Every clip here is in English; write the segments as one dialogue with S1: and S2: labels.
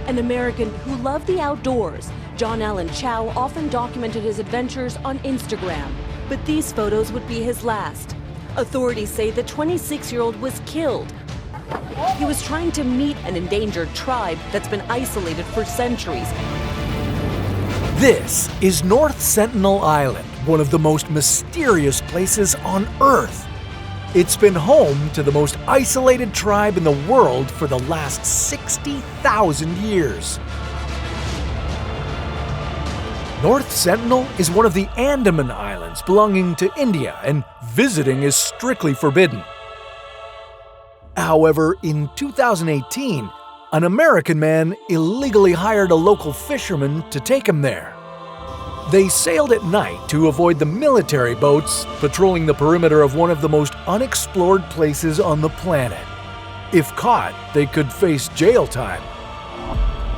S1: An American who loved the outdoors, John Allen Chau often documented his adventures on Instagram. But these photos would be his last. Authorities say the 26-year-old was killed. He was trying to meet an endangered tribe that's been isolated for centuries.
S2: This is North Sentinel Island, one of the most mysterious places on Earth. It's been home to the most isolated tribe in the world for the last 60,000 years. North Sentinel is one of the Andaman Islands belonging to India, and visiting is strictly forbidden. However, in 2018, an American man illegally hired a local fisherman to take him there. They sailed at night to avoid the military boats patrolling the perimeter of one of the most unexplored places on the planet. If caught, they could face jail time.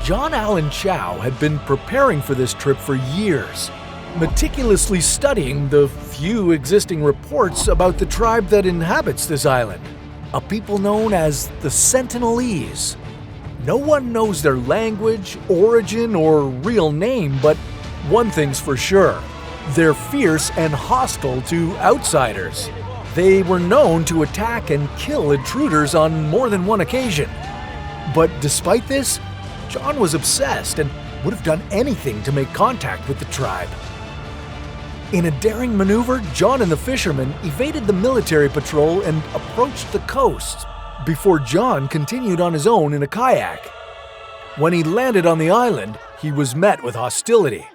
S2: John Allen Chau had been preparing for this trip for years, meticulously studying the few existing reports about the tribe that inhabits this island, a people known as the Sentinelese. No one knows their language, origin, or real name, but one thing's for sure: they're fierce and hostile to outsiders. They were known to attack and kill intruders on more than one occasion. But despite this, John was obsessed and would have done anything to make contact with the tribe. In a daring maneuver, John and the fisherman evaded the military patrol and approached the coast, before John continued on his own in a kayak. When he landed on the island, he was met with hostility.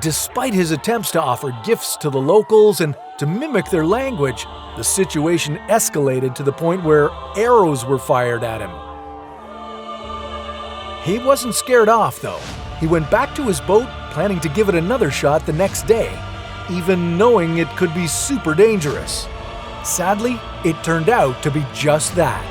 S2: Despite his attempts to offer gifts to the locals and to mimic their language, the situation escalated to the point where arrows were fired at him. He wasn't scared off, though. He went back to his boat, planning to give it another shot the next day, even knowing it could be super dangerous. Sadly, it turned out to be just that.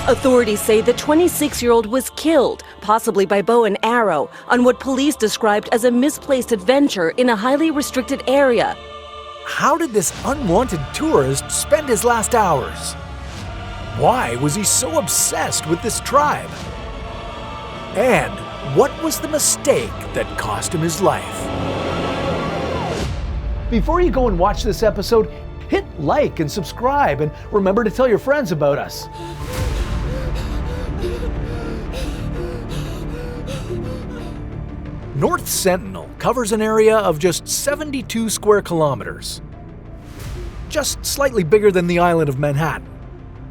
S1: Authorities say the 26-year-old was killed, possibly by bow and arrow, on what police described as a misplaced adventure in a highly restricted area.
S2: How did this unwanted tourist spend his last hours? Why was he so obsessed with this tribe? And what was the mistake that cost him his life? Before you go and watch this episode, hit like and subscribe, and remember to tell your friends about us. North Sentinel covers an area of just 72 square kilometers, just slightly bigger than the island of Manhattan.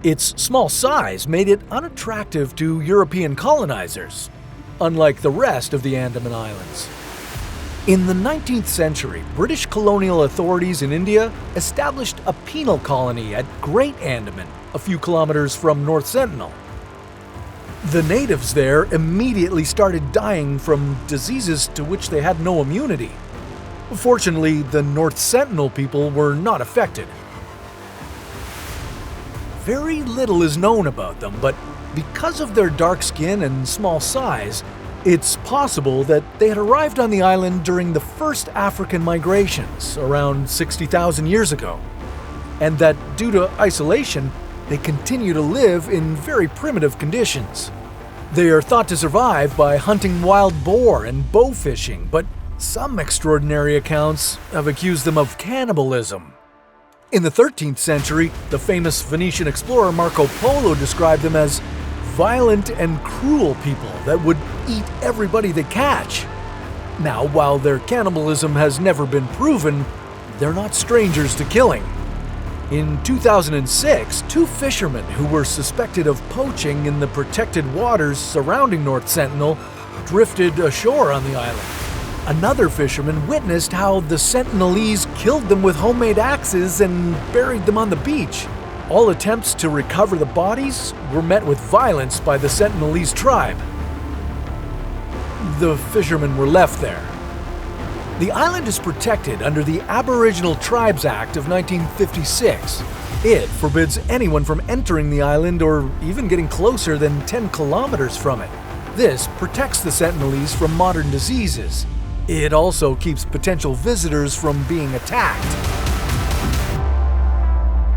S2: Its small size made it unattractive to European colonizers, unlike the rest of the Andaman Islands. In the 19th century, British colonial authorities in India established a penal colony at Great Andaman, a few kilometers from North Sentinel. The natives there immediately started dying from diseases to which they had no immunity. Fortunately, the North Sentinel people were not affected. Very little is known about them, but because of their dark skin and small size, it's possible that they had arrived on the island during the first African migrations around 60,000 years ago, and that due to isolation, they continue to live in very primitive conditions. They are thought to survive by hunting wild boar and bow fishing, but some extraordinary accounts have accused them of cannibalism. In the 13th century, the famous Venetian explorer Marco Polo described them as violent and cruel people that would eat everybody they catch. Now, while their cannibalism has never been proven, they're not strangers to killing. In 2006, two fishermen who were suspected of poaching in the protected waters surrounding North Sentinel drifted ashore on the island. Another fisherman witnessed how the Sentinelese killed them with homemade axes and buried them on the beach. All attempts to recover the bodies were met with violence by the Sentinelese tribe. The fishermen were left there. The island is protected under the Aboriginal Tribes Act of 1956. It forbids anyone from entering the island or even getting closer than 10 kilometers from it. This protects the Sentinelese from modern diseases. It also keeps potential visitors from being attacked.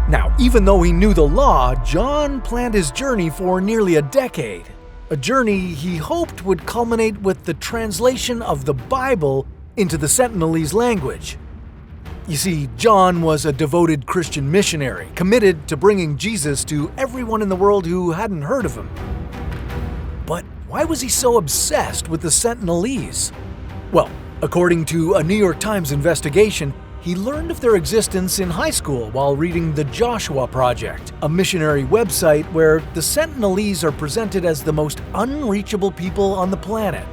S2: Now, even though he knew the law, John planned his journey for nearly a decade. a journey he hoped would culminate with the translation of the Bible into the Sentinelese language. You see, John was a devoted Christian missionary, committed to bringing Jesus to everyone in the world who hadn't heard of him. But why was he so obsessed with the Sentinelese? Well, according to a New York Times investigation, he learned of their existence in high school while reading the Joshua Project, a missionary website where the Sentinelese are presented as the most unreachable people on the planet.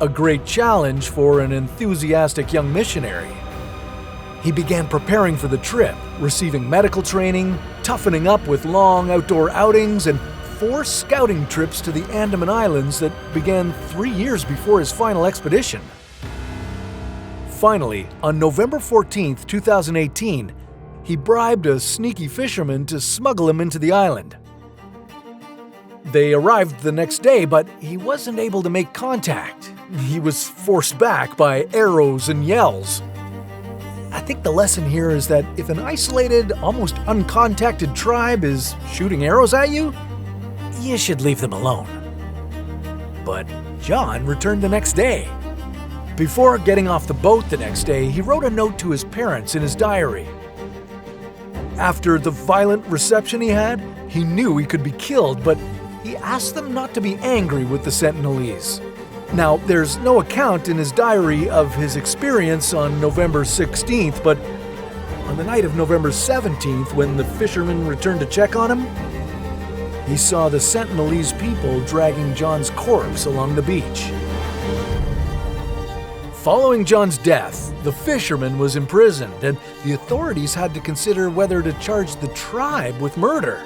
S2: A great challenge for an enthusiastic young missionary. He began preparing for the trip, receiving medical training, toughening up with long outdoor outings, and 4 scouting trips to the Andaman Islands that began 3 years before his final expedition. Finally, on November 14, 2018, he bribed a sneaky fisherman to smuggle him into the island. They arrived the next day, but he wasn't able to make contact. He was forced back by arrows and yells. I think the lesson here is that if an isolated, almost uncontacted tribe is shooting arrows at you, you should leave them alone. But John returned the next day. Before getting off the boat the next day, he wrote a note to his parents in his diary. After the violent reception he had, he knew he could be killed, but he asked them not to be angry with the Sentinelese. Now, there's no account in his diary of his experience on November 16th, but on the night of November 17th, when the fisherman returned to check on him, he saw the Sentinelese people dragging John's corpse along the beach. Following John's death, the fisherman was imprisoned, and the authorities had to consider whether to charge the tribe with murder.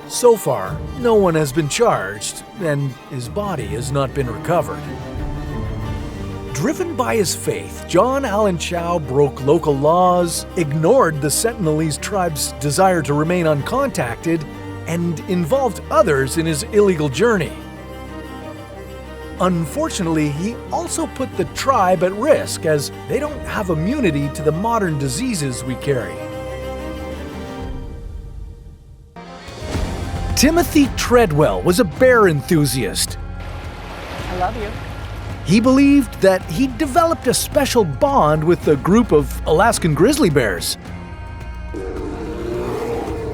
S2: So far, no one has been charged, and his body has not been recovered. Driven by his faith, John Allen Chau broke local laws, ignored the Sentinelese tribe's desire to remain uncontacted, and involved others in his illegal journey. Unfortunately, he also put the tribe at risk, as they don't have immunity to the modern diseases we carry. Timothy Treadwell was a bear enthusiast.
S3: I love you.
S2: He believed that he'd developed a special bond with a group of Alaskan grizzly bears.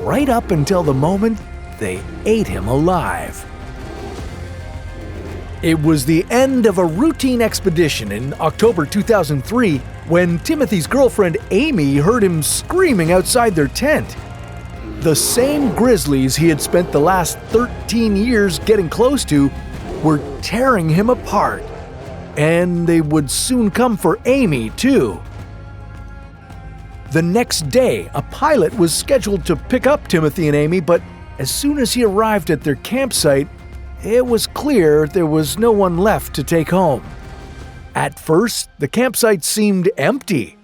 S2: Right up until the moment they ate him alive. It was the end of a routine expedition in October 2003 when Timothy's girlfriend Amy heard him screaming outside their tent. The same grizzlies he had spent the last 13 years getting close to were tearing him apart. And they would soon come for Amy, too. The next day, a pilot was scheduled to pick up Timothy and Amy, but as soon as he arrived at their campsite, it was clear there was no one left to take home. At first, the campsite seemed empty,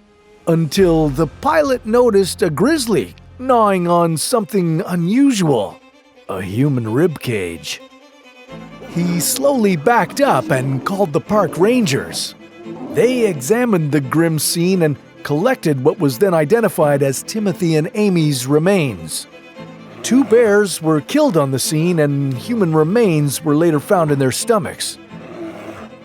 S2: until the pilot noticed a grizzly gnawing on something unusual, a human rib cage. He slowly backed up and called the park rangers. They examined the grim scene and collected what was then identified as Timothy and Amy's remains. 2 bears were killed on the scene, and human remains were later found in their stomachs.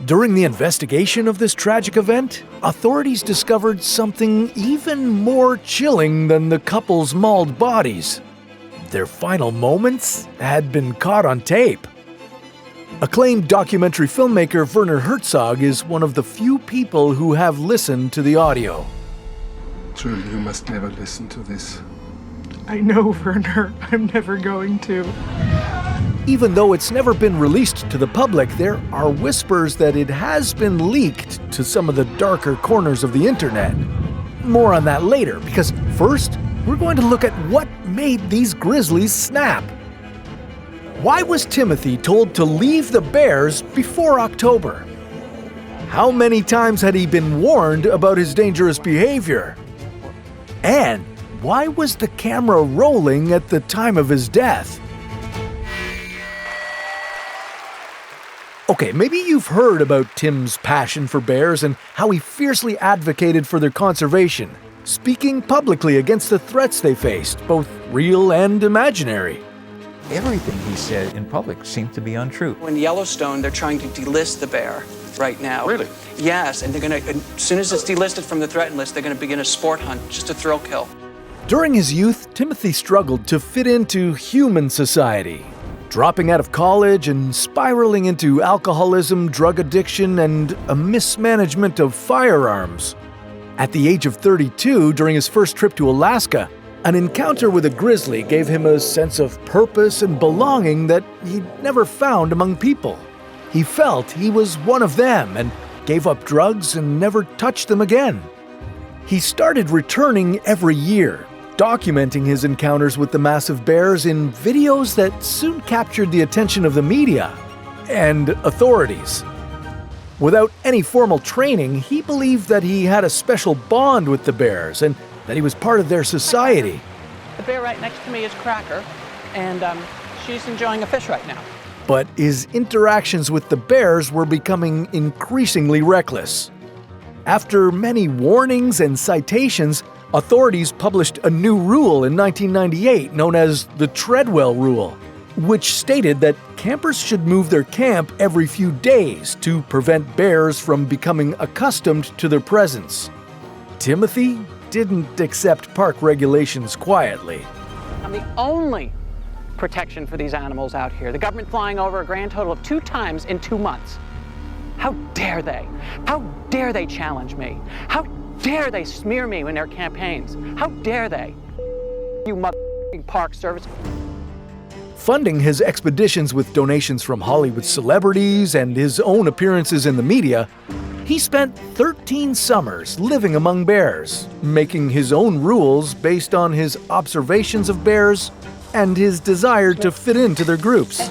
S2: During the investigation of this tragic event, authorities discovered something even more chilling than the couple's mauled bodies. Their final moments had been caught on tape. Acclaimed documentary filmmaker Werner Herzog is one of the few people who have listened to the audio.
S4: Julie, you must never listen to this.
S3: I know, Werner. I'm never going to.
S2: Even though it's never been released to the public, there are whispers that it has been leaked to some of the darker corners of the internet. More on that later, because first, we're going to look at what made these grizzlies snap. Why was Timothy told to leave the bears before October? How many times had he been warned about his dangerous behavior? And why was the camera rolling at the time of his death? Okay, maybe you've heard about Tim's passion for bears and how he fiercely advocated for their conservation, speaking publicly against the threats they faced, both real and imaginary.
S5: Everything he said in public seemed to be untrue.
S6: In Yellowstone, they're trying to delist the bear right now.
S7: Really?
S6: Yes, and they're going to, as soon as it's delisted from the threatened list, they're going to begin a sport hunt, just a thrill kill.
S2: During his youth, Timothy struggled to fit into human society, dropping out of college and spiraling into alcoholism, drug addiction, and a mismanagement of firearms. At the age of 32, during his first trip to Alaska, an encounter with a grizzly gave him a sense of purpose and belonging that he'd never found among people. He felt he was one of them and gave up drugs and never touched them again. He started returning every year, documenting his encounters with the massive bears in videos that soon captured the attention of the media and authorities. Without any formal training, he believed that he had a special bond with the bears and that he was part of their society.
S8: The bear right next to me is Cracker, and she's enjoying a fish right now.
S2: But his interactions with the bears were becoming increasingly reckless. After many warnings and citations, authorities published a new rule in 1998 known as the Treadwell Rule, which stated that campers should move their camp every few days to prevent bears from becoming accustomed to their presence. Timothy didn't accept park regulations quietly.
S8: I'm the only protection for these animals out here. The government flying over a grand total of 2 times in 2 months. How dare they? How dare they challenge me? How dare they smear me in their campaigns? How dare they? You motherfucking Park Service.
S2: Funding his expeditions with donations from Hollywood celebrities and his own appearances in the media, he spent 13 summers living among bears, making his own rules based on his observations of bears and his desire to fit into their groups.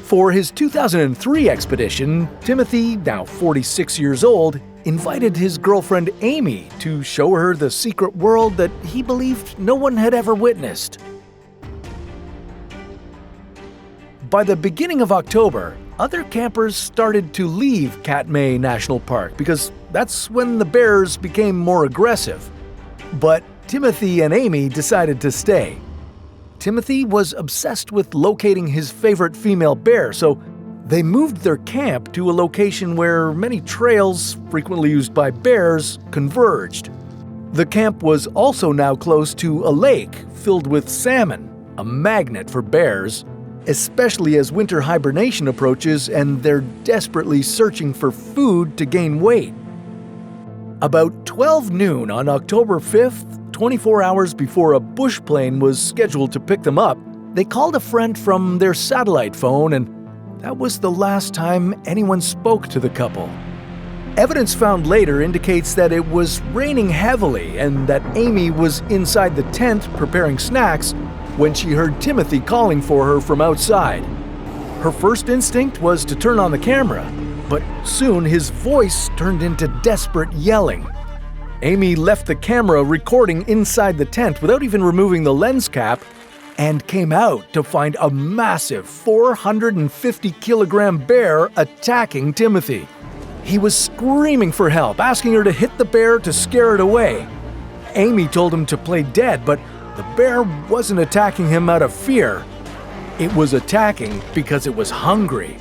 S2: For his 2003 expedition, Timothy, now 46 years old, invited his girlfriend Amy to show her the secret world that he believed no one had ever witnessed. By the beginning of October, other campers started to leave Katmai National Park because that's when the bears became more aggressive. But Timothy and Amy decided to stay. Timothy was obsessed with locating his favorite female bear, so they moved their camp to a location where many trails, frequently used by bears, converged. The camp was also now close to a lake filled with salmon, a magnet for bears, especially as winter hibernation approaches and they're desperately searching for food to gain weight. About 12 noon on October 5th, 24 hours before a bush plane was scheduled to pick them up, they called a friend from their satellite phone, and that was the last time anyone spoke to the couple. Evidence found later indicates that it was raining heavily and that Amy was inside the tent preparing snacks when she heard Timothy calling for her from outside. Her first instinct was to turn on the camera, but soon his voice turned into desperate yelling. Amy left the camera recording inside the tent without even removing the lens cap and came out to find a massive 450-kilogram bear attacking Timothy. He was screaming for help, asking her to hit the bear to scare it away. Amy told him to play dead, but the bear wasn't attacking him out of fear. It was attacking because it was hungry.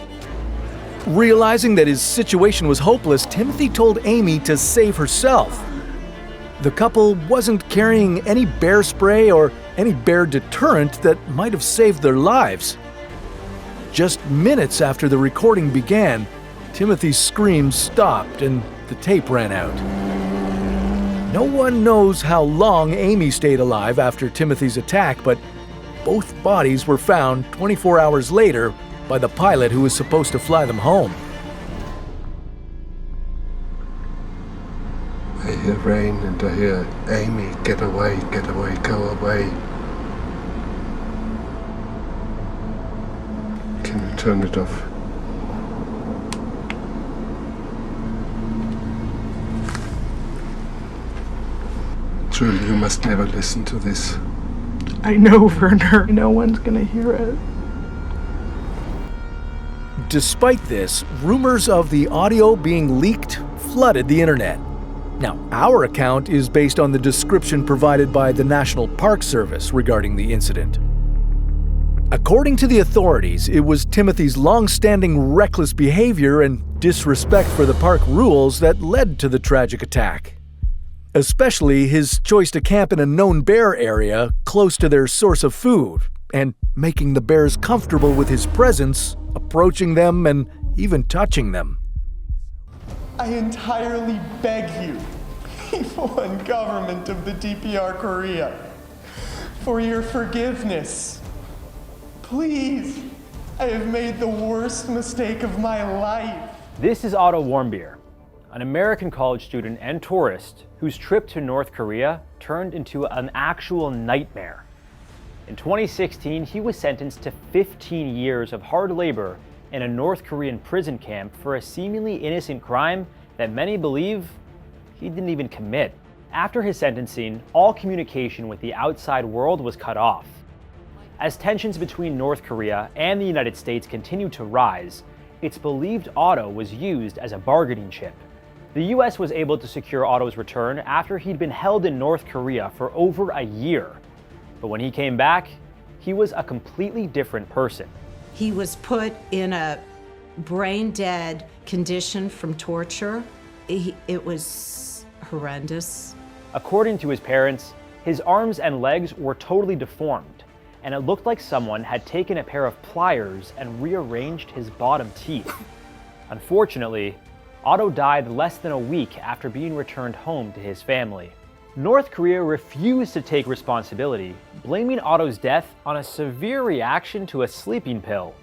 S2: Realizing that his situation was hopeless, Timothy told Amy to save herself. The couple wasn't carrying any bear spray or any bear deterrent that might have saved their lives. Just minutes after the recording began, Timothy's screams stopped and the tape ran out. No one knows how long Amy stayed alive after Timothy's attack, but both bodies were found 24 hours later by the pilot who was supposed to fly them home.
S4: I hear rain and I hear, Amy, get away, go away. Can you turn it off? Julie, you must never listen to this.
S3: I know, Werner. No one's gonna hear it.
S2: Despite this, rumors of the audio being leaked flooded the internet. Now, our account is based on the description provided by the National Park Service regarding the incident. According to the authorities, it was Timothy's long-standing reckless behavior and disrespect for the park rules that led to the tragic attack. Especially his choice to camp in a known bear area close to their source of food, and making the bears comfortable with his presence, approaching them and even touching them.
S7: I entirely beg you, people and government of the DPR Korea, for your forgiveness. Please, I have made the worst mistake of my life.
S9: This is Otto Warmbier, an American college student and tourist whose trip to North Korea turned into an actual nightmare. In 2016, he was sentenced to 15 years of hard labor in a North Korean prison camp for a seemingly innocent crime that many believe he didn't even commit. After his sentencing, all communication with the outside world was cut off. As tensions between North Korea and the United States continued to rise, it's believed Otto was used as a bargaining chip. The US was able to secure Otto's return after he'd been held in North Korea for over a year. But when he came back, he was a completely different person.
S10: He was put in a brain-dead condition from torture. It was horrendous.
S9: According to his parents, his arms and legs were totally deformed, and it looked like someone had taken a pair of pliers and rearranged his bottom teeth. Unfortunately, Otto died less than a week after being returned home to his family. North Korea refused to take responsibility, blaming Otto's death on a severe reaction to a sleeping pill.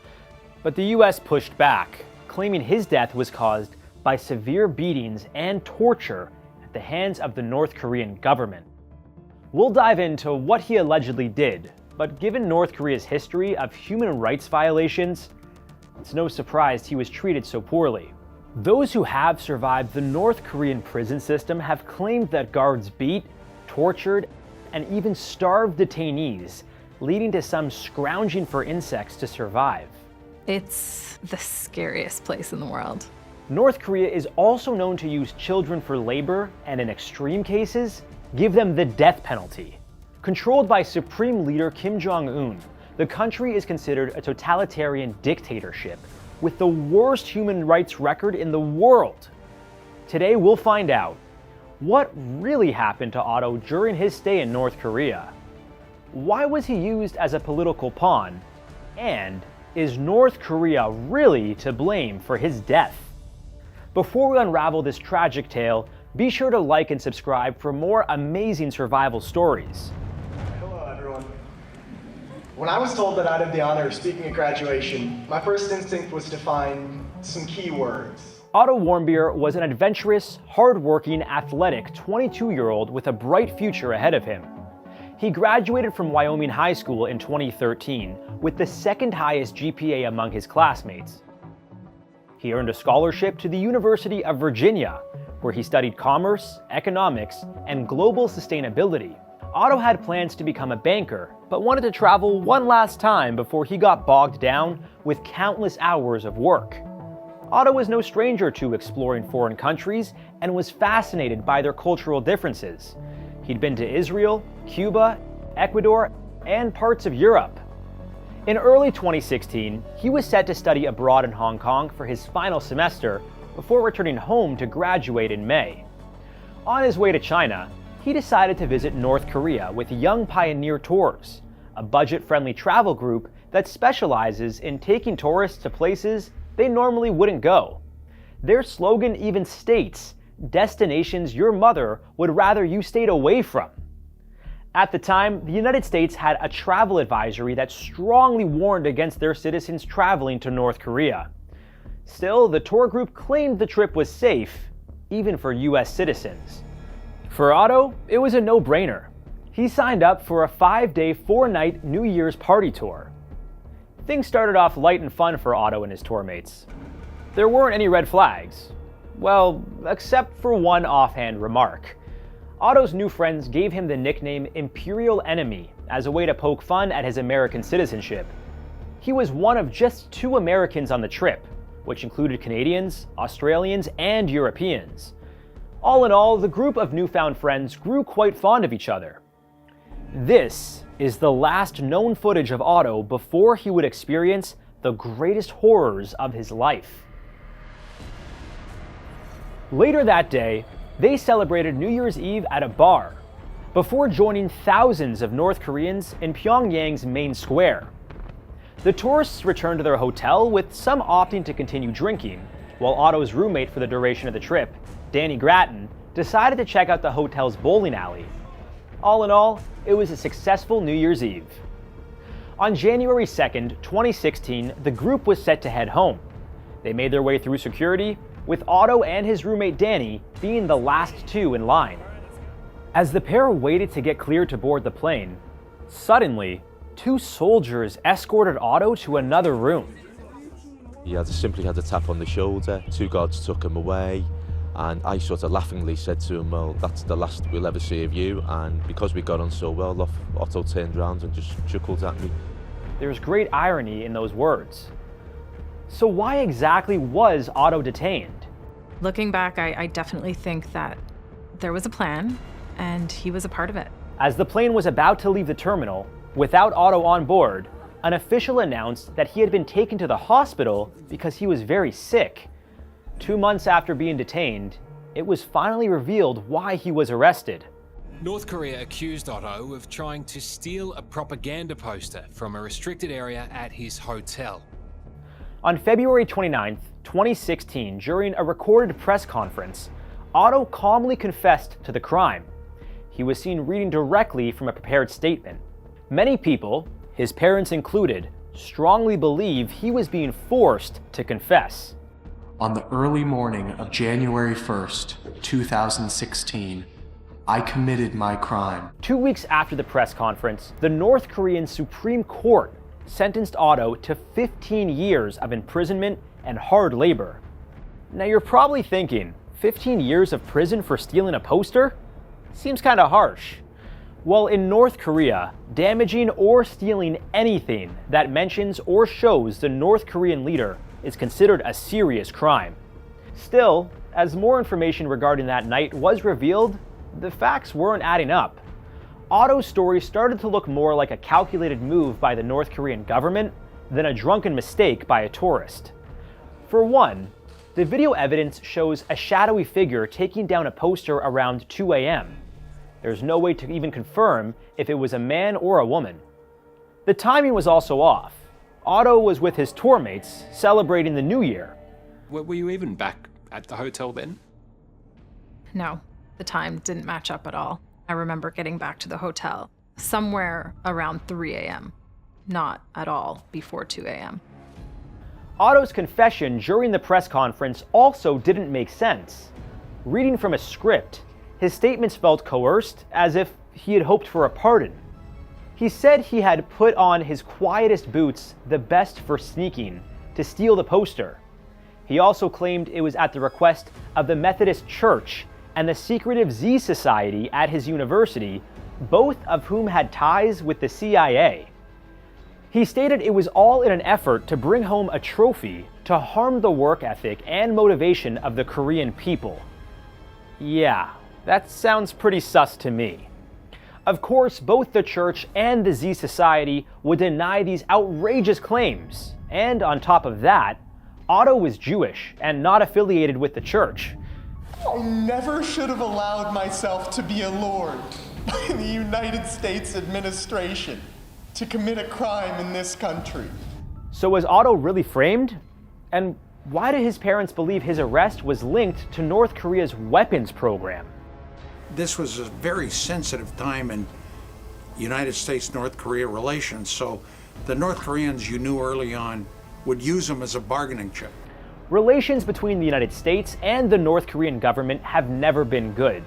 S9: But the US pushed back, claiming his death was caused by severe beatings and torture at the hands of the North Korean government. We'll dive into what he allegedly did, but given North Korea's history of human rights violations, it's no surprise he was treated so poorly. Those who have survived the North Korean prison system have claimed that guards beat, tortured, and even starved detainees, leading to some scrounging for insects to survive.
S11: It's the scariest place in the world.
S9: North Korea is also known to use children for labor and, in extreme cases, give them the death penalty. Controlled by Supreme Leader Kim Jong-un, the country is considered a totalitarian dictatorship with the worst human rights record in the world. Today we'll find out what really happened to Otto during his stay in North Korea. Why was he used as a political pawn? And is North Korea really to blame for his death? Before we unravel this tragic tale, be sure to like and subscribe for more amazing survival stories.
S7: Hello, everyone. When I was told that I'd have the honor of speaking at graduation, my first instinct was to find some key words.
S9: Otto Warmbier was an adventurous, hard-working, athletic 22-year-old with a bright future ahead of him. He graduated from Wyoming High School in 2013 with the second highest GPA among his classmates. He earned a scholarship to the University of Virginia, where he studied commerce, economics, and global sustainability. Otto had plans to become a banker, but wanted to travel one last time before he got bogged down with countless hours of work. Otto was no stranger to exploring foreign countries and was fascinated by their cultural differences. He'd been to Israel, Cuba, Ecuador, and parts of Europe. In early 2016, he was set to study abroad in Hong Kong for his final semester before returning home to graduate in May. On his way to China, he decided to visit North Korea with Young Pioneer Tours, a budget-friendly travel group that specializes in taking tourists to places they normally wouldn't go. Their slogan even states, "Destinations your mother would rather you stayed away from." At the time, the United States had a travel advisory that strongly warned against their citizens traveling to North Korea. Still, the tour group claimed the trip was safe, even for US citizens. For Otto, it was a no-brainer. He signed up for a 5-day, 4-night New Year's party tour. Things started off light and fun for Otto and his tour mates. There weren't any red flags. Well, except for one offhand remark. Otto's new friends gave him the nickname Imperial Enemy as a way to poke fun at his American citizenship. He was one of just 2 Americans on the trip, which included Canadians, Australians, and Europeans. All in all, the group of newfound friends grew quite fond of each other. This is the last known footage of Otto before he would experience the greatest horrors of his life. Later that day, they celebrated New Year's Eve at a bar, before joining thousands of North Koreans in Pyongyang's main square. The tourists returned to their hotel, with some opting to continue drinking, while Otto's roommate for the duration of the trip, Danny Grattan, decided to check out the hotel's bowling alley. All in all, it was a successful New Year's Eve. On January 2nd, 2016, the group was set to head home. They made their way through security, with Otto and his roommate Danny being the last two in line. As the pair waited to get cleared to board the plane, suddenly, two soldiers escorted Otto to another room.
S12: He simply had a tap on the shoulder. Two guards took him away, and I sort of laughingly said to him, well, that's the last we'll ever see of you. And because we got on so well, Otto turned around and just chuckled at me.
S9: There's great irony in those words. So why exactly was Otto detained?
S11: Looking back, I definitely think that there was a plan, and he was a part of it.
S9: As the plane was about to leave the terminal, without Otto on board, an official announced that he had been taken to the hospital because he was very sick. 2 months after being detained, it was finally revealed why he was arrested.
S13: North Korea accused Otto of trying to steal a propaganda poster from a restricted area at his hotel.
S9: On February 29, 2016, during a recorded press conference, Otto calmly confessed to the crime. He was seen reading directly from a prepared statement. Many people, his parents included, strongly believe he was being forced to confess.
S7: On the early morning of January 1st, 2016, I committed my crime.
S9: 2 weeks after the press conference, the North Korean Supreme Court sentenced Otto to 15 years of imprisonment and hard labor. Now you're probably thinking, 15 years of prison for stealing a poster? Seems kinda harsh. Well, in North Korea, damaging or stealing anything that mentions or shows the North Korean leader is considered a serious crime. Still, as more information regarding that night was revealed, the facts weren't adding up. Otto's story started to look more like a calculated move by the North Korean government than a drunken mistake by a tourist. For one, the video evidence shows a shadowy figure taking down a poster around 2 a.m. There's no way to even confirm if it was a man or a woman. The timing was also off. Otto was with his tour mates celebrating the New Year.
S13: Were you even back at the hotel then?
S11: No, the time didn't match up at all. I remember getting back to the hotel somewhere around 3 a.m., not at all before 2 a.m.
S9: Otto's confession during the press conference also didn't make sense. Reading from a script, his statements felt coerced, as if he had hoped for a pardon. He said he had put on his quietest boots, the best for sneaking, to steal the poster. He also claimed it was at the request of the Methodist Church and the secretive Z Society at his university, both of whom had ties with the CIA. He stated it was all in an effort to bring home a trophy to harm the work ethic and motivation of the Korean people. Yeah, that sounds pretty sus to me. Of course, both the church and the Z Society would deny these outrageous claims, and on top of that, Otto was Jewish and not affiliated with the church.
S7: I never should have allowed myself to be allured by the United States administration to commit a crime in this country.
S9: So was Otto really framed? And why did his parents believe his arrest was linked to North Korea's weapons program?
S14: This was a very sensitive time in United States-North Korea relations, so the North Koreans, you knew early on, would use them as a bargaining chip.
S9: Relations between the United States and the North Korean government have never been good,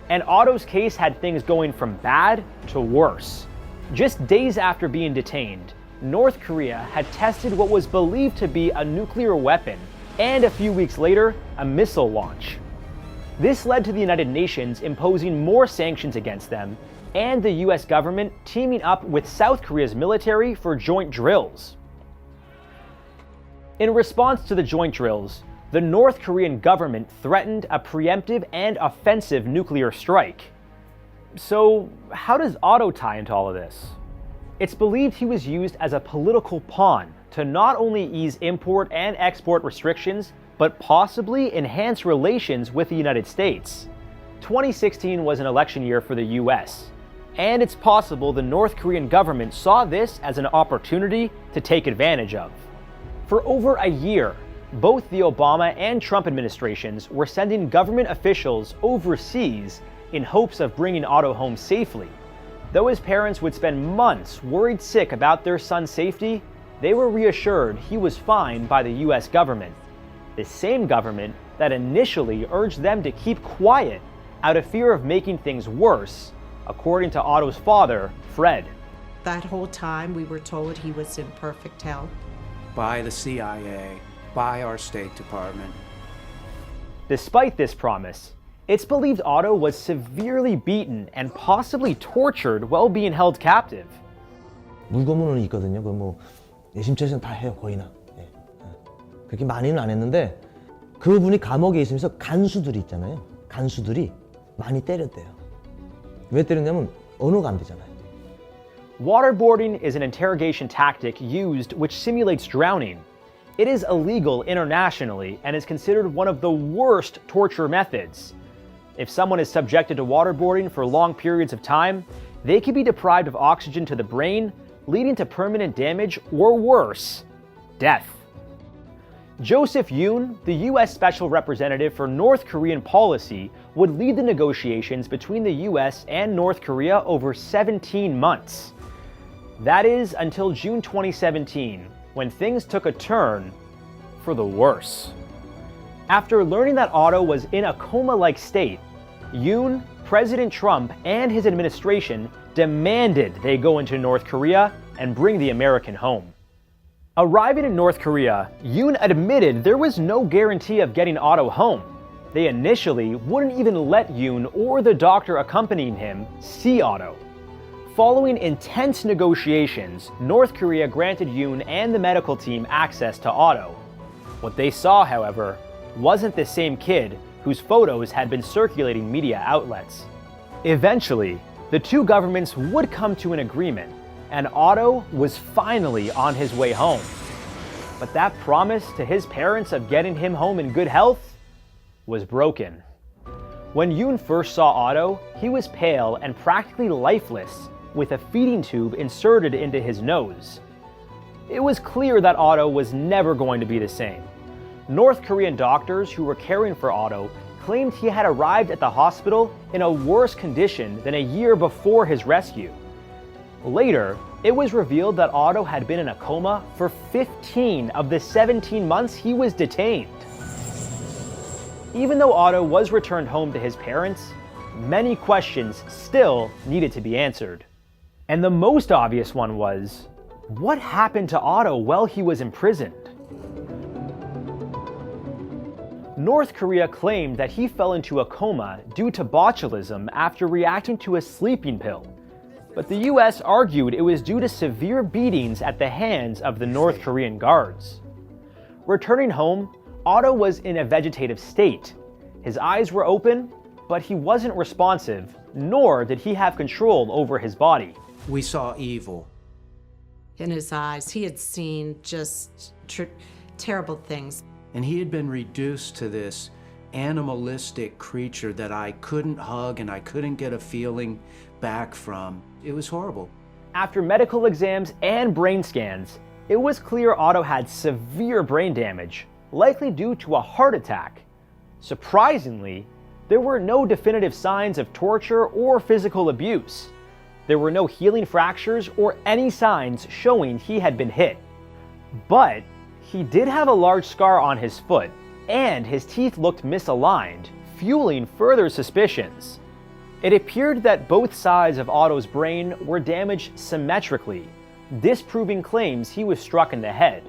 S9: and Otto's case had things going from bad to worse. Just days after being detained, North Korea had tested what was believed to be a nuclear weapon, and a few weeks later, a missile launch. This led to the United Nations imposing more sanctions against them, and the US government teaming up with South Korea's military for joint drills. In response to the joint drills, the North Korean government threatened a preemptive and offensive nuclear strike. So, how does Otto tie into all of this? It's believed he was used as a political pawn to not only ease import and export restrictions, but possibly enhance relations with the United States. 2016 was an election year for the US, and it's possible the North Korean government saw this as an opportunity to take advantage of. For over a year, both the Obama and Trump administrations were sending government officials overseas in hopes of bringing Otto home safely. Though his parents would spend months worried sick about their son's safety, they were reassured he was fine by the US government. The same government that initially urged them to keep quiet out of fear of making things worse, according to Otto's father, Fred.
S10: That whole time we were told he was in perfect health.
S15: By the CIA, by our State Department.
S9: Despite this promise, it's believed Otto was severely beaten and possibly tortured while being held captive.
S16: 물고문은 있거든요. 내심처에서는 다 해요, 거의나. 그렇게 많이는 안 했는데 그분이 감옥에 있으면서 간수들이 있잖아요. 간수들이 많이 때렸대요. 왜 때렸냐면 언어가 안 되잖아요.
S9: Waterboarding is an interrogation tactic used which simulates drowning. It is illegal internationally and is considered one of the worst torture methods. If someone is subjected to waterboarding for long periods of time, they can be deprived of oxygen to the brain, leading to permanent damage or worse, death. Joseph Yoon, the U.S. Special Representative for North Korean policy, would lead the negotiations between the U.S. and North Korea over 17 months. That is until June 2017, when things took a turn for the worse. After learning that Otto was in a coma-like state, Yoon, President Trump, and his administration demanded they go into North Korea and bring the American home. Arriving in North Korea, Yoon admitted there was no guarantee of getting Otto home. They initially wouldn't even let Yoon or the doctor accompanying him see Otto. Following intense negotiations, North Korea granted Yoon and the medical team access to Otto. What they saw, however, wasn't the same kid whose photos had been circulating media outlets. Eventually, the two governments would come to an agreement, and Otto was finally on his way home. But that promise to his parents of getting him home in good health was broken. When Yoon first saw Otto, he was pale and practically lifeless, with a feeding tube inserted into his nose. It was clear that Otto was never going to be the same. North Korean doctors who were caring for Otto claimed he had arrived at the hospital in a worse condition than a year before his rescue. Later, it was revealed that Otto had been in a coma for 15 of the 17 months he was detained. Even though Otto was returned home to his parents, many questions still needed to be answered. And the most obvious one was, what happened to Otto while he was imprisoned? North Korea claimed that he fell into a coma due to botulism after reacting to a sleeping pill. But the US argued it was due to severe beatings at the hands of the North Korean guards. Returning home, Otto was in a vegetative state. His eyes were open, but he wasn't responsive, nor did he have control over his body.
S15: We saw evil
S10: in his eyes. He had seen just terrible things.
S15: And he had been reduced to this animalistic creature that I couldn't hug and I couldn't get a feeling back from. It was horrible.
S9: After medical exams and brain scans, it was clear Otto had severe brain damage, likely due to a heart attack. Surprisingly, there were no definitive signs of torture or physical abuse. There were no healing fractures or any signs showing he had been hit. But he did have a large scar on his foot, and his teeth looked misaligned, fueling further suspicions. It appeared that both sides of Otto's brain were damaged symmetrically, disproving claims he was struck in the head.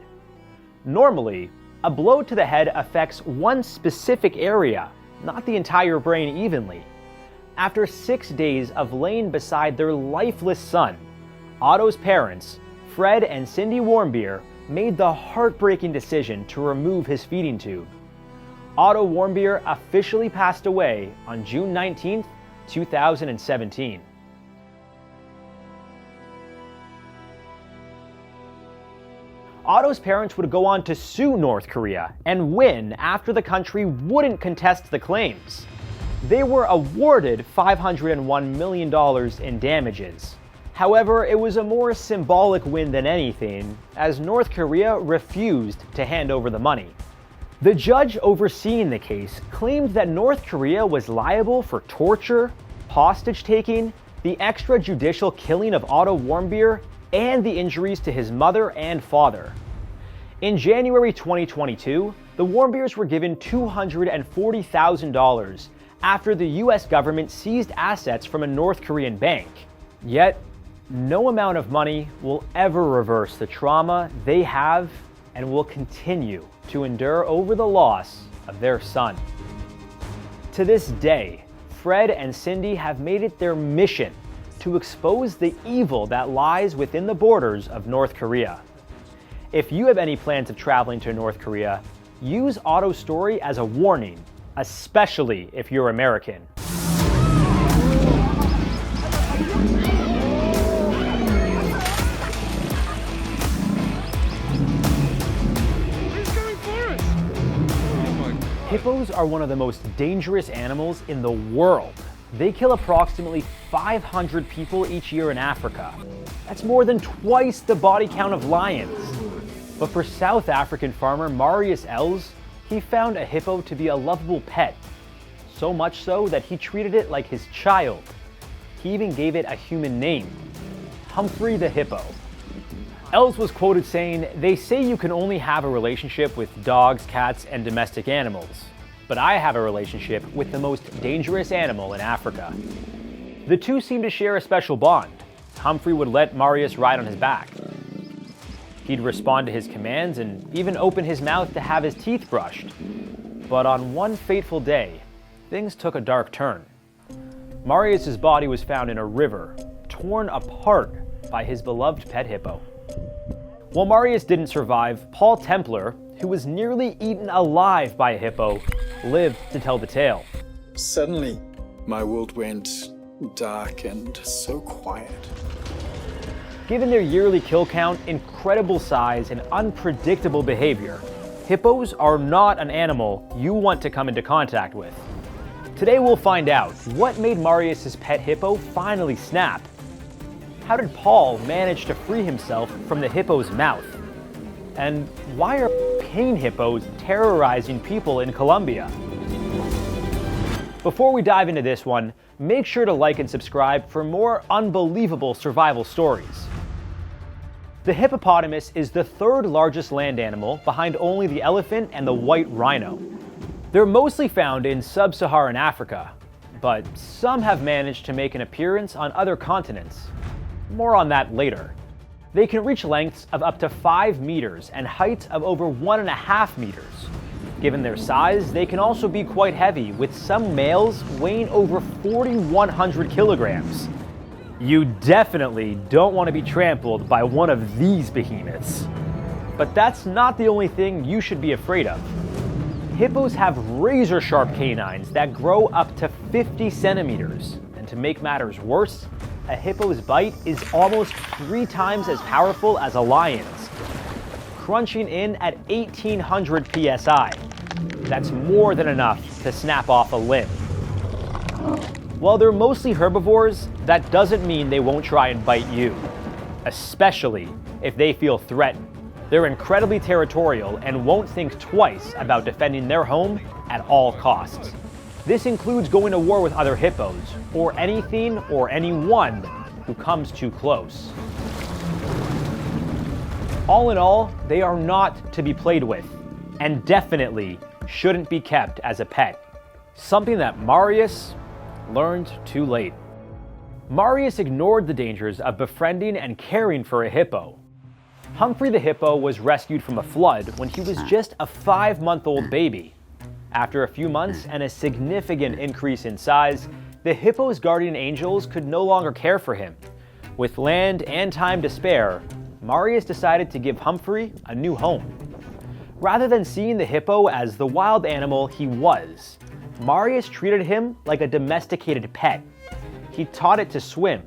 S9: Normally, a blow to the head affects one specific area, not the entire brain evenly. After 6 days of laying beside their lifeless son, Otto's parents, Fred and Cindy Warmbier, made the heartbreaking decision to remove his feeding tube. Otto Warmbier officially passed away on June 19, 2017. Otto's parents would go on to sue North Korea and win after the country wouldn't contest the claims. They were awarded $501 million in damages. However, it was a more symbolic win than anything, as North Korea refused to hand over the money. The judge overseeing the case claimed that North Korea was liable for torture, hostage-taking, the extrajudicial killing of Otto Warmbier, and the injuries to his mother and father. In January 2022, the Warmbiers were given $240,000 after the US government seized assets from a North Korean bank. Yet, no amount of money will ever reverse the trauma they have and will continue to endure over the loss of their son. To this day, Fred and Cindy have made it their mission to expose the evil that lies within the borders of North Korea. If you have any plans of traveling to North Korea, use Otto's story as a warning, especially if you're American. Hippos are one of the most dangerous animals in the world. They kill approximately 500 people each year in Africa. That's more than twice the body count of lions. But for South African farmer Marius Els, he found a hippo to be a lovable pet. So much so that he treated it like his child. He even gave it a human name, Humphrey the hippo. Els was quoted saying, "They say you can only have a relationship with dogs, cats, and domestic animals. But I have a relationship with the most dangerous animal in Africa." The two seemed to share a special bond. Humphrey would let Marius ride on his back. He'd respond to his commands and even open his mouth to have his teeth brushed. But on one fateful day, things took a dark turn. Marius's body was found in a river, torn apart by his beloved pet hippo. While Marius didn't survive, Paul Templer, who was nearly eaten alive by a hippo, lived to tell the tale.
S17: Suddenly, my world went dark and so quiet.
S9: Given their yearly kill count, incredible size, and unpredictable behavior, hippos are not an animal you want to come into contact with. Today we'll find out what made Marius's pet hippo finally snap. How did Paul manage to free himself from the hippo's mouth? And why are pain hippos terrorizing people in Colombia? Before we dive into this one, make sure to like and subscribe for more unbelievable survival stories. The hippopotamus is the third largest land animal behind only the elephant and the white rhino. They're mostly found in sub-Saharan Africa, but some have managed to make an appearance on other continents. More on that later. They can reach lengths of up to 5 meters and heights of over 1.5 meters. Given their size, they can also be quite heavy, with some males weighing over 4,100 kilograms. You definitely don't want to be trampled by one of these behemoths. But that's not the only thing you should be afraid of. Hippos have razor-sharp canines that grow up to 50 centimeters. And to make matters worse, a hippo's bite is almost 3 times as powerful as a lion's, crunching in at 1,800 psi. That's more than enough to snap off a limb. While they're mostly herbivores, that doesn't mean they won't try and bite you, especially if they feel threatened. They're incredibly territorial and won't think twice about defending their home at all costs. This includes going to war with other hippos, or anything or anyone who comes too close. All in all, they are not to be played with, and definitely shouldn't be kept as a pet. Something that Marius learned too late. Marius ignored the dangers of befriending and caring for a hippo. Humphrey the hippo was rescued from a flood when he was just a 5-month-old baby. After a few months and a significant increase in size, the hippo's guardian angels could no longer care for him. With land and time to spare, Marius decided to give Humphrey a new home. Rather than seeing the hippo as the wild animal he was, Marius treated him like a domesticated pet. He taught it to swim,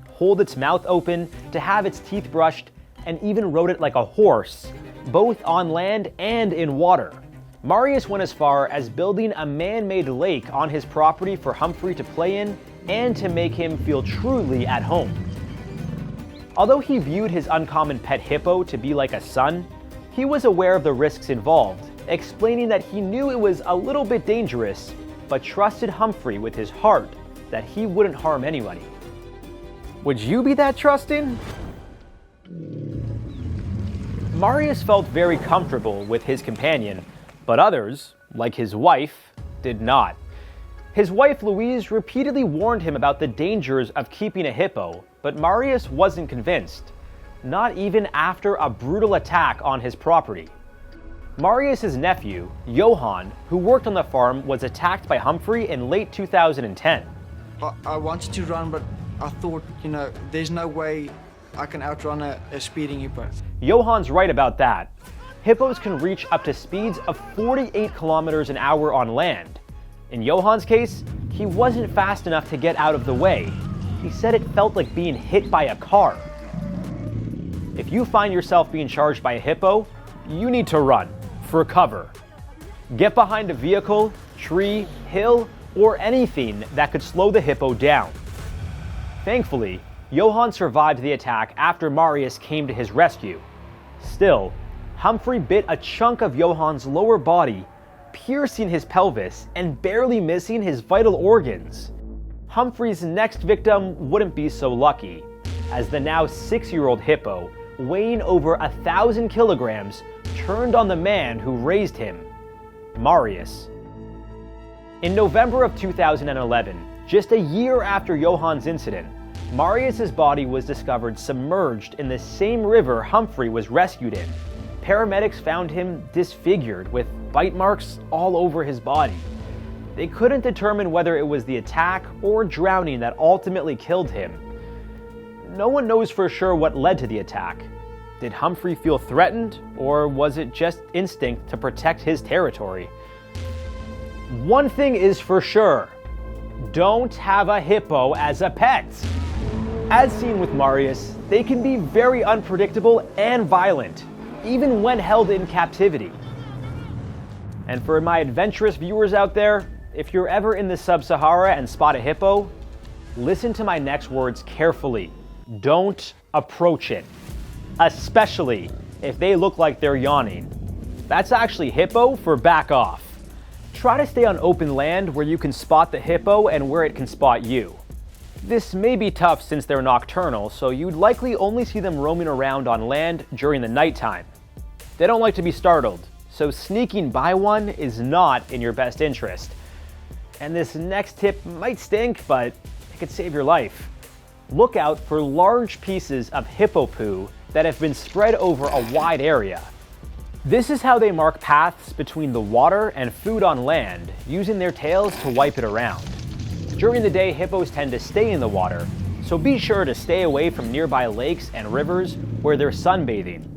S9: hold its mouth open, to have its teeth brushed, and even rode it like a horse both on land and in water. Marius went as far as building a man-made lake on his property for Humphrey to play in and to make him feel truly at home. Although he viewed his uncommon pet hippo to be like a son, he was aware of the risks involved, explaining that he knew it was a little bit dangerous, but trusted Humphrey with his heart that he wouldn't harm anybody. Would you be that trusting? Marius felt very comfortable with his companion, but others, like his wife, did not. His wife Louise repeatedly warned him about the dangers of keeping a hippo, but Marius wasn't convinced, not even after a brutal attack on his property. Marius's nephew, Johan, who worked on the farm, was attacked by Humphrey in late 2010.
S18: I wanted to run, but I thought, there's no way I can outrun a speeding hippo.
S9: Johan's right about that. Hippos can reach up to speeds of 48 kilometers an hour on land. In Johan's case, he wasn't fast enough to get out of the way. He said it felt like being hit by a car. If you find yourself being charged by a hippo, you need to run for cover. Get behind a vehicle, tree, hill, or anything that could slow the hippo down. Thankfully, Johan survived the attack after Marius came to his rescue. Still, Humphrey bit a chunk of Johan's lower body, piercing his pelvis and barely missing his vital organs. Humphrey's next victim wouldn't be so lucky, as the now 6-year-old hippo, weighing over 1,000 kilograms, turned on the man who raised him, Marius. In November of 2011, just a year after Johan's incident, Marius's body was discovered submerged in the same river Humphrey was rescued in. Paramedics found him disfigured with bite marks all over his body. They couldn't determine whether it was the attack or drowning that ultimately killed him. No one knows for sure what led to the attack. Did Humphrey feel threatened, or was it just instinct to protect his territory? One thing is for sure: don't have a hippo as a pet. As seen with Marius, they can be very unpredictable and violent, even when held in captivity. And for my adventurous viewers out there, if you're ever in the Sub-Sahara and spot a hippo, listen to my next words carefully. Don't approach it, especially if they look like they're yawning. That's actually hippo for back off. Try to stay on open land where you can spot the hippo and where it can spot you. This may be tough since they're nocturnal, so you'd likely only see them roaming around on land during the nighttime. They don't like to be startled, so sneaking by one is not in your best interest. And this next tip might stink, but it could save your life. Look out for large pieces of hippo poo that have been spread over a wide area. This is how they mark paths between the water and food on land, using their tails to wipe it around. During the day, hippos tend to stay in the water, so be sure to stay away from nearby lakes and rivers where they're sunbathing.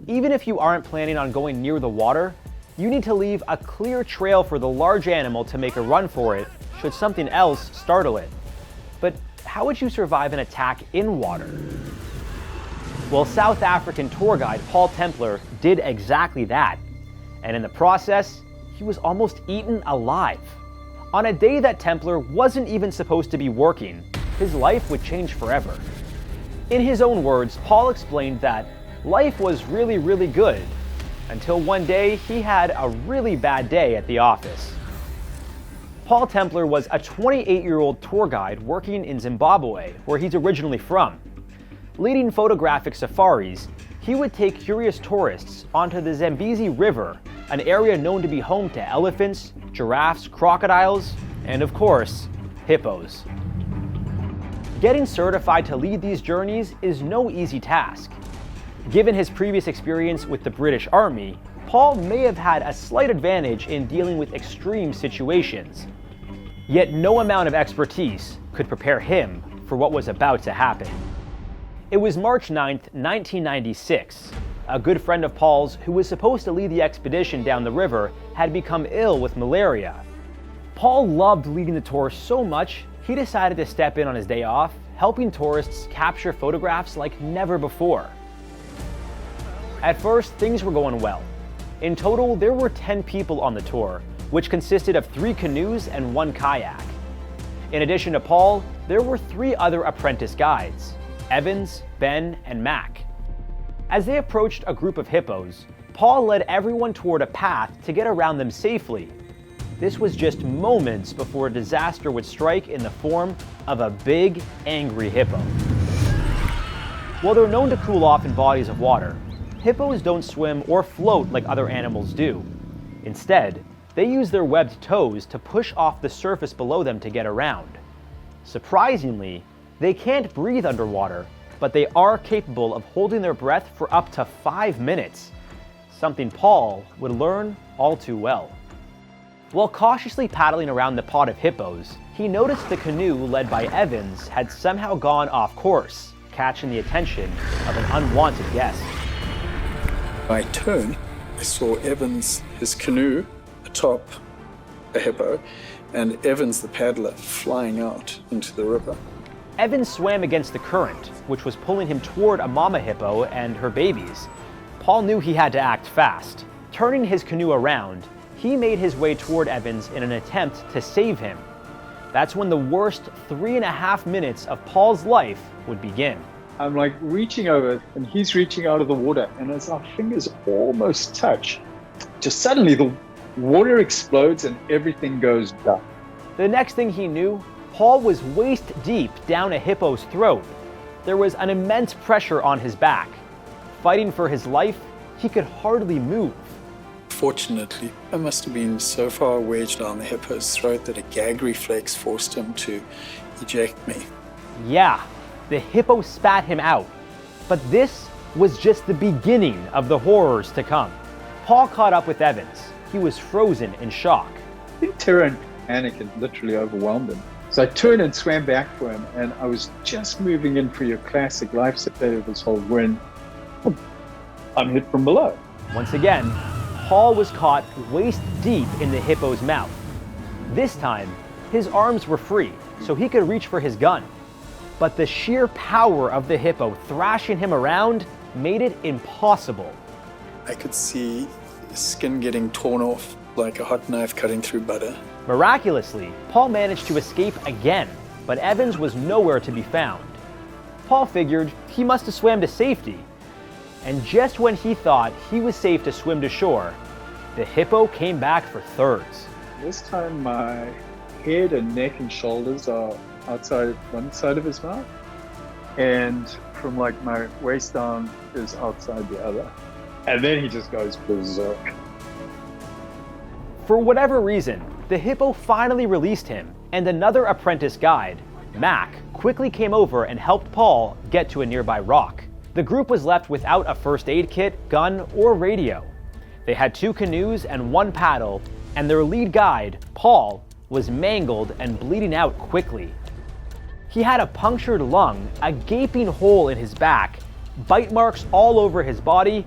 S9: Even if you aren't planning on going near the water, you need to leave a clear trail for the large animal to make a run for it should something else startle it. But how would you survive an attack in water? Well, South African tour guide Paul Templer did exactly that, and in the process, he was almost eaten alive. On a day that Templer wasn't even supposed to be working, his life would change forever. In his own words, Paul explained that life was really good, until one day he had a really bad day at the office. Paul Templer was a 28-year-old tour guide working in Zimbabwe, where he's originally from. Leading photographic safaris, he would take curious tourists onto the Zambezi River, an area known to be home to elephants, giraffes, crocodiles, and of course, hippos. Getting certified to lead these journeys is no easy task. Given his previous experience with the British Army, Paul may have had a slight advantage in dealing with extreme situations. Yet no amount of expertise could prepare him for what was about to happen. It was March 9th, 1996. A good friend of Paul's, who was supposed to lead the expedition down the river, had become ill with malaria. Paul loved leading the tour so much, he decided to step in on his day off, helping tourists capture photographs like never before. At first, things were going well. In total, there were 10 people on the tour, which consisted of 3 canoes and 1 kayak. In addition to Paul, there were 3 other apprentice guides, Evans, Ben, and Mac. As they approached a group of hippos, Paul led everyone toward a path to get around them safely. This was just moments before a disaster would strike in the form of a big, angry hippo. While they're known to cool off in bodies of water, hippos don't swim or float like other animals do. Instead, they use their webbed toes to push off the surface below them to get around. Surprisingly, they can't breathe underwater, but they are capable of holding their breath for up to 5 minutes, something Paul would learn all too well. While cautiously paddling around the pod of hippos, he noticed the canoe led by Evans had somehow gone off course, catching the attention of an unwanted guest.
S17: I turned, I saw Evans, his canoe, atop a hippo, and Evans, the paddler, flying out into the river.
S9: Evans swam against the current, which was pulling him toward a mama hippo and her babies. Paul knew he had to act fast. Turning his canoe around, he made his way toward Evans in an attempt to save him. That's when the worst 3.5 minutes of Paul's life would begin.
S19: I'm like reaching over and he's reaching out of the water, and as our fingers almost touch, just suddenly the water explodes and everything goes dark.
S9: The next thing he knew, Paul was waist deep down a hippo's throat. There was an immense pressure on his back. Fighting for his life, he could hardly move.
S17: Fortunately, I must have been so far wedged down the hippo's throat that a gag reflex forced him to eject me.
S9: Yeah, the hippo spat him out. But this was just the beginning of the horrors to come. Paul caught up with Evans. He was frozen in shock.
S19: I think terror and panic had literally overwhelmed him. So I turned and swam back for him, and I was just moving in for your classic lifesavers hold when I'm hit from below.
S9: Once again, Paul was caught waist deep in the hippo's mouth. This time, his arms were free, so he could reach for his gun. But the sheer power of the hippo thrashing him around made it impossible.
S17: I could see the skin getting torn off like a hot knife cutting through butter.
S9: Miraculously, Paul managed to escape again, but Evans was nowhere to be found. Paul figured he must have swam to safety. And just when he thought he was safe to swim to shore, the hippo came back for thirds.
S19: This time my head and neck and shoulders are outside one side of his mouth, and from like my waist down is outside the other. And then he just goes berserk.
S9: For whatever reason, the hippo finally released him, and another apprentice guide, Mac, quickly came over and helped Paul get to a nearby rock. The group was left without a first aid kit, gun, or radio. They had 2 canoes and 1 paddle, and their lead guide, Paul, was mangled and bleeding out quickly. He had a punctured lung, a gaping hole in his back, bite marks all over his body,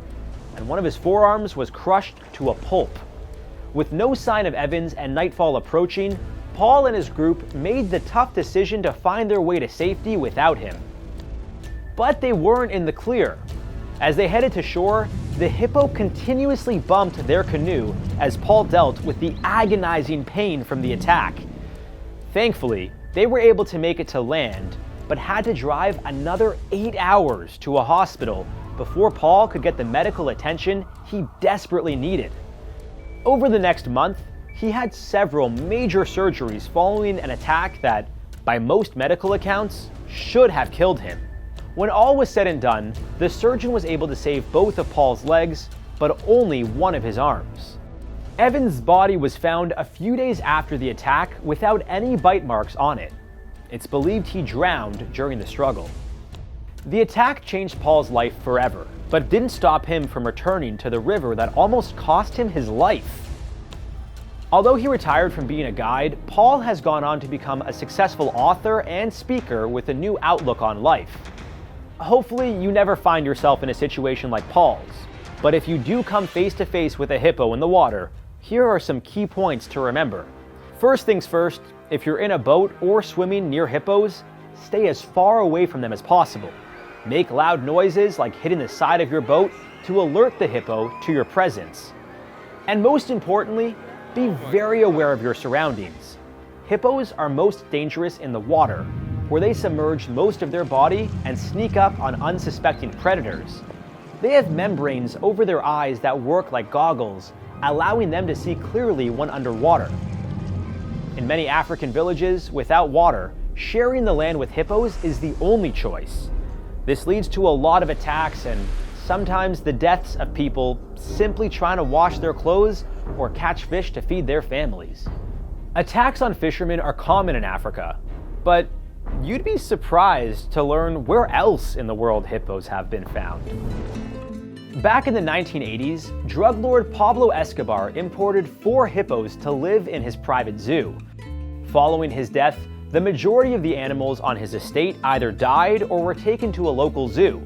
S9: and one of his forearms was crushed to a pulp. With no sign of Evans and nightfall approaching, Paul and his group made the tough decision to find their way to safety without him. But they weren't in the clear. As they headed to shore, the hippo continuously bumped their canoe as Paul dealt with the agonizing pain from the attack. Thankfully, they were able to make it to land, but had to drive another 8 hours to a hospital before Paul could get the medical attention he desperately needed. Over the next month, he had several major surgeries following an attack that, by most medical accounts, should have killed him. When all was said and done, the surgeon was able to save both of Paul's legs, but only one of his arms. Evans' body was found a few days after the attack without any bite marks on it. It's believed he drowned during the struggle. The attack changed Paul's life forever, but didn't stop him from returning to the river that almost cost him his life. Although he retired from being a guide, Paul has gone on to become a successful author and speaker with a new outlook on life. Hopefully you never find yourself in a situation like Paul's, but if you do come face to face with a hippo in the water, here are some key points to remember. First things first, if you're in a boat or swimming near hippos, stay as far away from them as possible. Make loud noises like hitting the side of your boat to alert the hippo to your presence. And most importantly, be very aware of your surroundings. Hippos are most dangerous in the water, where they submerge most of their body and sneak up on unsuspecting predators. They have membranes over their eyes that work like goggles, allowing them to see clearly when underwater. In many African villages without water, sharing the land with hippos is the only choice. This leads to a lot of attacks and sometimes the deaths of people simply trying to wash their clothes or catch fish to feed their families. Attacks on fishermen are common in Africa, but you'd be surprised to learn where else in the world hippos have been found. Back in the 1980s, drug lord Pablo Escobar imported 4 hippos to live in his private zoo. Following his death, the majority of the animals on his estate either died or were taken to a local zoo,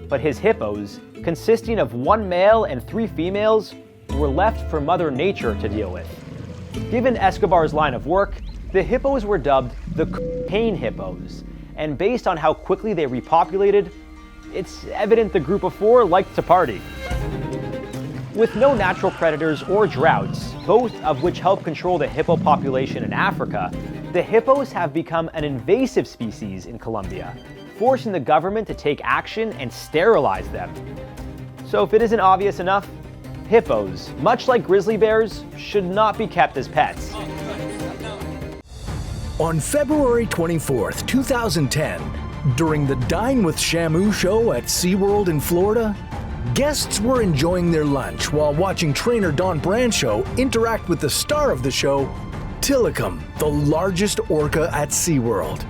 S9: but his hippos, consisting of 1 male and 3 females, were left for Mother Nature to deal with. Given Escobar's line of work, the hippos were dubbed the cocaine hippos, and based on how quickly they repopulated, it's evident the group of 4 liked to party. With no natural predators or droughts, both of which help control the hippo population in Africa, the hippos have become an invasive species in Colombia, forcing the government to take action and sterilize them. So if it isn't obvious enough, hippos, much like grizzly bears, should not be kept as pets.
S2: On February 24th, 2010, during the Dine with Shamu show at SeaWorld in Florida, guests were enjoying their lunch while watching trainer Dawn Brancheau interact with the star of the show, Tilikum, the largest orca at SeaWorld.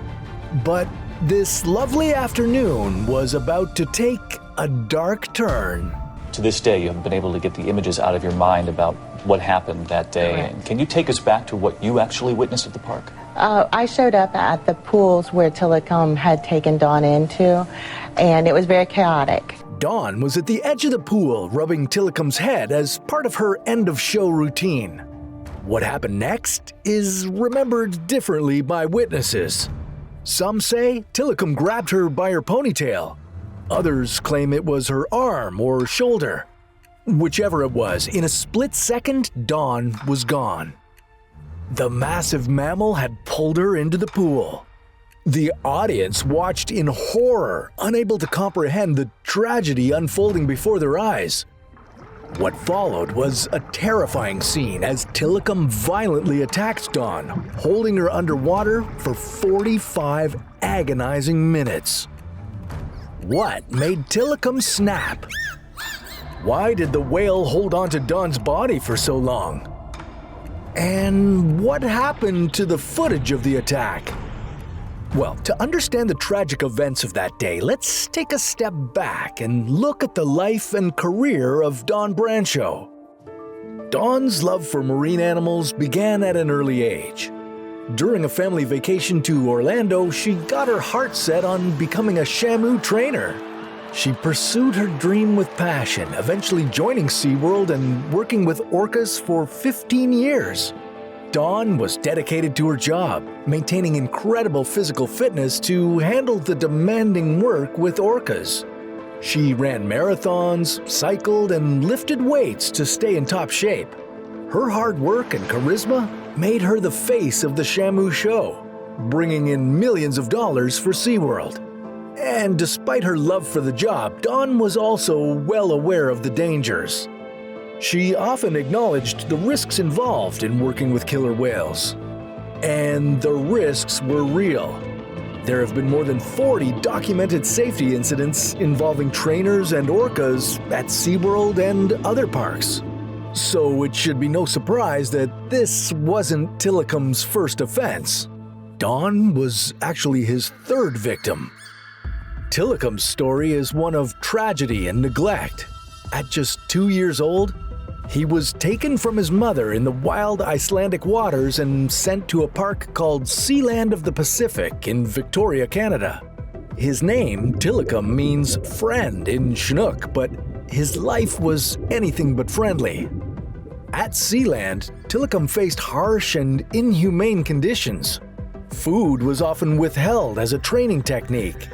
S2: But this lovely afternoon was about to take a dark turn.
S20: To this day, you haven't been able to get the images out of your mind about what happened that day.
S21: Correct.
S20: Can you take us back to what you actually witnessed at the park?
S21: I showed up at the pools where Tilikum had taken Dawn into, and it was very chaotic.
S2: Dawn was at the edge of the pool rubbing Tilikum's head as part of her end-of-show routine. What happened next is remembered differently by witnesses. Some say Tilikum grabbed her by her ponytail. Others claim it was her arm or shoulder. Whichever it was, in a split second, Dawn was gone. The massive mammal had pulled her into the pool. The audience watched in horror, unable to comprehend the tragedy unfolding before their eyes. What followed was a terrifying scene as Tilikum violently attacks Dawn, holding her underwater for 45 agonizing minutes. What made Tilikum snap? Why did the whale hold on to Dawn's body for so long? And what happened to the footage of the attack? Well, to understand the tragic events of that day, let's take a step back and look at the life and career of Dawn Brancheau. Dawn's love for marine animals began at an early age. During a family vacation to Orlando, she got her heart set on becoming a Shamu trainer. She pursued her dream with passion, eventually joining SeaWorld and working with orcas for 15 years. Dawn was dedicated to her job, maintaining incredible physical fitness to handle the demanding work with orcas. She ran marathons, cycled, and lifted weights to stay in top shape. Her hard work and charisma made her the face of the Shamu show, bringing in millions of dollars for SeaWorld. And despite her love for the job, Dawn was also well aware of the dangers. She often acknowledged the risks involved in working with killer whales. And the risks were real. There have been more than 40 documented safety incidents involving trainers and orcas at SeaWorld and other parks. So it should be no surprise that this wasn't Tilikum's first offense. Dawn was actually his third victim. Tilikum's story is one of tragedy and neglect. At just 2 years old, he was taken from his mother in the wild Icelandic waters and sent to a park called Sealand of the Pacific in Victoria, Canada. His name, Tilikum, means friend in Chinook, but his life was anything but friendly. At Sealand, Tilikum faced harsh and inhumane conditions. Food was often withheld as a training technique.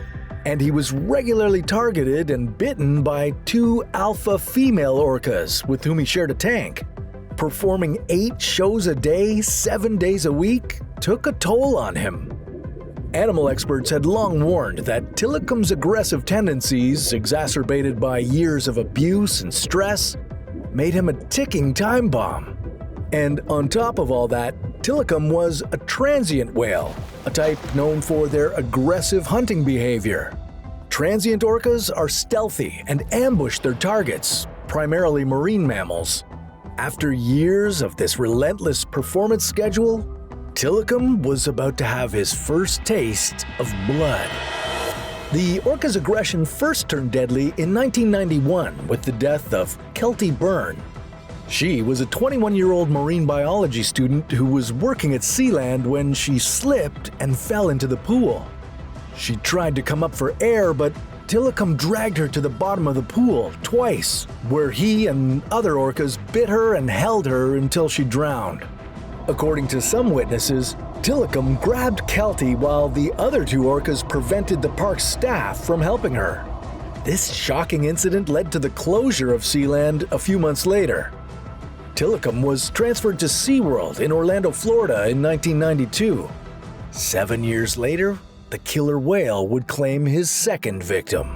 S2: and he was regularly targeted and bitten by 2 alpha female orcas with whom he shared a tank. Performing 8 shows a day, 7 days a week, took a toll on him. Animal experts had long warned that Tilikum's aggressive tendencies, exacerbated by years of abuse and stress, made him a ticking time bomb. And on top of all that, Tilikum was a transient whale, a type known for their aggressive hunting behavior. Transient orcas are stealthy and ambush their targets, primarily marine mammals. After years of this relentless performance schedule, Tilikum was about to have his first taste of blood. The orca's aggression first turned deadly in 1991 with the death of Kelty Byrne. She was a 21-year-old marine biology student who was working at Sealand when she slipped and fell into the pool. She tried to come up for air, but Tilikum dragged her to the bottom of the pool twice, where he and other orcas bit her and held her until she drowned. According to some witnesses, Tilikum grabbed Kelty while the other 2 orcas prevented the park's staff from helping her. This shocking incident led to the closure of Sealand a few months later. Tilikum was transferred to SeaWorld in Orlando, Florida in 1992. 7 years later, the killer whale would claim his second victim.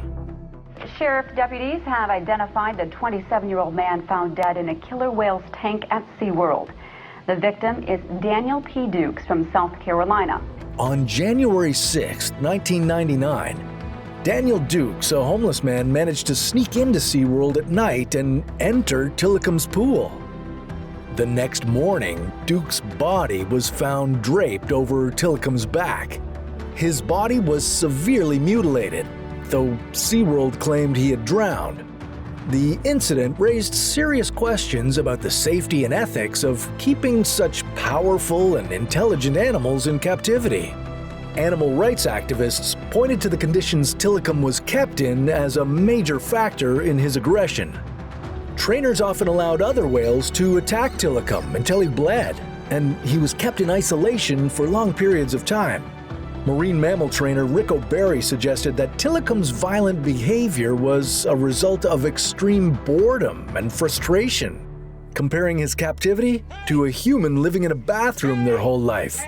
S1: Sheriff deputies have identified the 27-year-old man found dead in a killer whale's tank at SeaWorld. The victim is Daniel P. Dukes from South Carolina.
S2: On January 6, 1999, Daniel Dukes, a homeless man, managed to sneak into SeaWorld at night and enter Tilikum's pool. The next morning, Dukes' body was found draped over Tilikum's back. His body was severely mutilated, though SeaWorld claimed he had drowned. The incident raised serious questions about the safety and ethics of keeping such powerful and intelligent animals in captivity. Animal rights activists pointed to the conditions Tilikum was kept in as a major factor in his aggression. Trainers often allowed other whales to attack Tilikum until he bled, and he was kept in isolation for long periods of time. Marine mammal trainer Rick O'Barry suggested that Tilikum's violent behavior was a result of extreme boredom and frustration, comparing his captivity to a human living in a bathroom their whole life.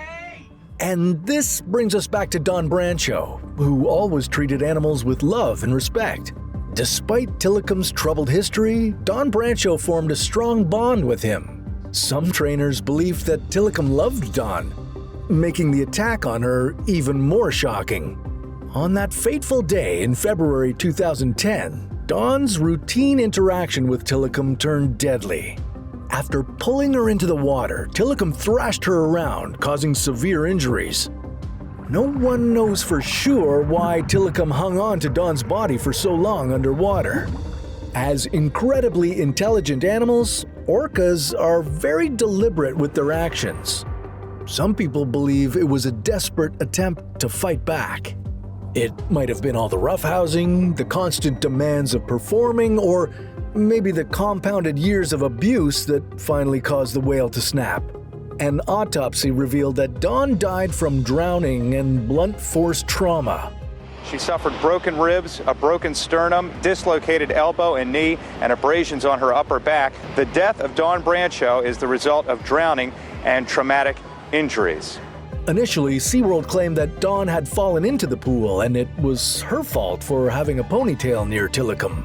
S2: And this brings us back to Don Brancho, who always treated animals with love and respect. Despite Tilikum's troubled history, Don Brancho formed a strong bond with him. Some trainers believed that Tilikum loved Don, making the attack on her even more shocking. On that fateful day in February 2010, Don's routine interaction with Tilikum turned deadly. After pulling her into the water, Tilikum thrashed her around, causing severe injuries. No one knows for sure why Tilikum hung on to Don's body for so long underwater. As incredibly intelligent animals, orcas are very deliberate with their actions. Some people believe it was a desperate attempt to fight back. It might have been all the roughhousing, the constant demands of performing, or maybe the compounded years of abuse that finally caused the whale to snap. An autopsy revealed that Don died from drowning and blunt force trauma.
S22: She suffered broken ribs, a broken sternum, dislocated elbow and knee, and abrasions on her upper back. The death of Don Brancho is the result of drowning and traumatic injuries.
S2: Initially, SeaWorld claimed that Dawn had fallen into the pool and it was her fault for having a ponytail near Tilikum.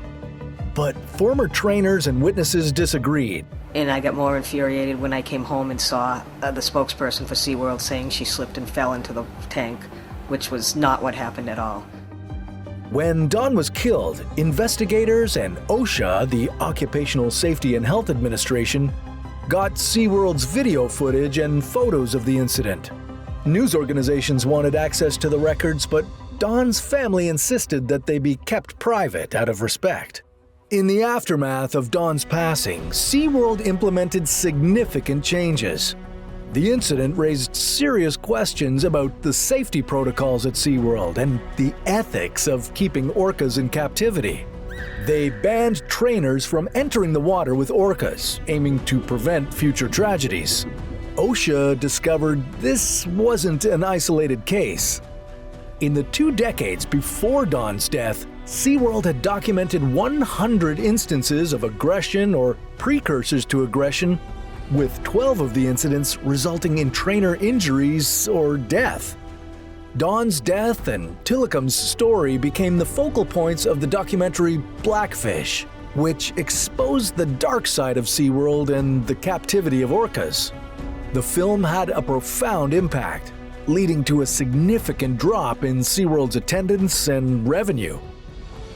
S2: But former trainers and witnesses disagreed.
S23: And I got more infuriated when I came home and saw the spokesperson for SeaWorld saying she slipped and fell into the tank, which was not what happened at all.
S2: When Dawn was killed, investigators and OSHA, the Occupational Safety and Health Administration, got SeaWorld's video footage and photos of the incident. News organizations wanted access to the records, but Dawn's family insisted that they be kept private out of respect. In the aftermath of Dawn's passing, SeaWorld implemented significant changes. The incident raised serious questions about the safety protocols at SeaWorld and the ethics of keeping orcas in captivity. They banned trainers from entering the water with orcas, aiming to prevent future tragedies. OSHA discovered this wasn't an isolated case. In the 2 decades before Don's death, SeaWorld had documented 100 instances of aggression or precursors to aggression, with 12 of the incidents resulting in trainer injuries or death. Don's death and Tilikum's story became the focal points of the documentary Blackfish, which exposed the dark side of SeaWorld and the captivity of orcas. The film had a profound impact, leading to a significant drop in SeaWorld's attendance and revenue.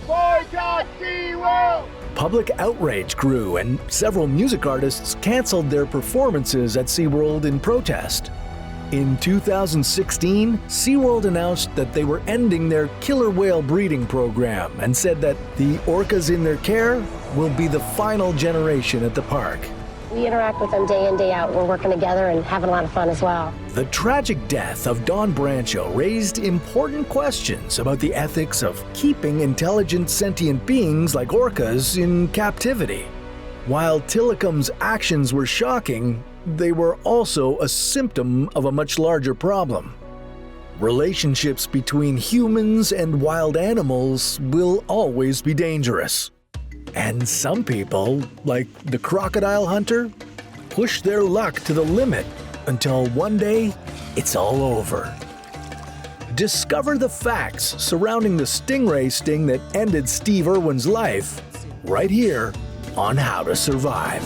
S5: Boycott SeaWorld!
S2: Public outrage grew, and several music artists canceled their performances at SeaWorld in protest. In 2016, SeaWorld announced that they were ending their killer whale breeding program and said that the orcas in their care will be the final generation at the park.
S6: We interact with them day in, day out. We're working together and having a lot of fun as well.
S2: The tragic death of Dawn Brancheau raised important questions about the ethics of keeping intelligent sentient beings like orcas in captivity. While Tilikum's actions were shocking, they were also a symptom of a much larger problem. Relationships between humans and wild animals will always be dangerous. And some people, like the crocodile hunter, push their luck to the limit until one day it's all over. Discover the facts surrounding the stingray sting that ended Steve Irwin's life right here on How to Survive.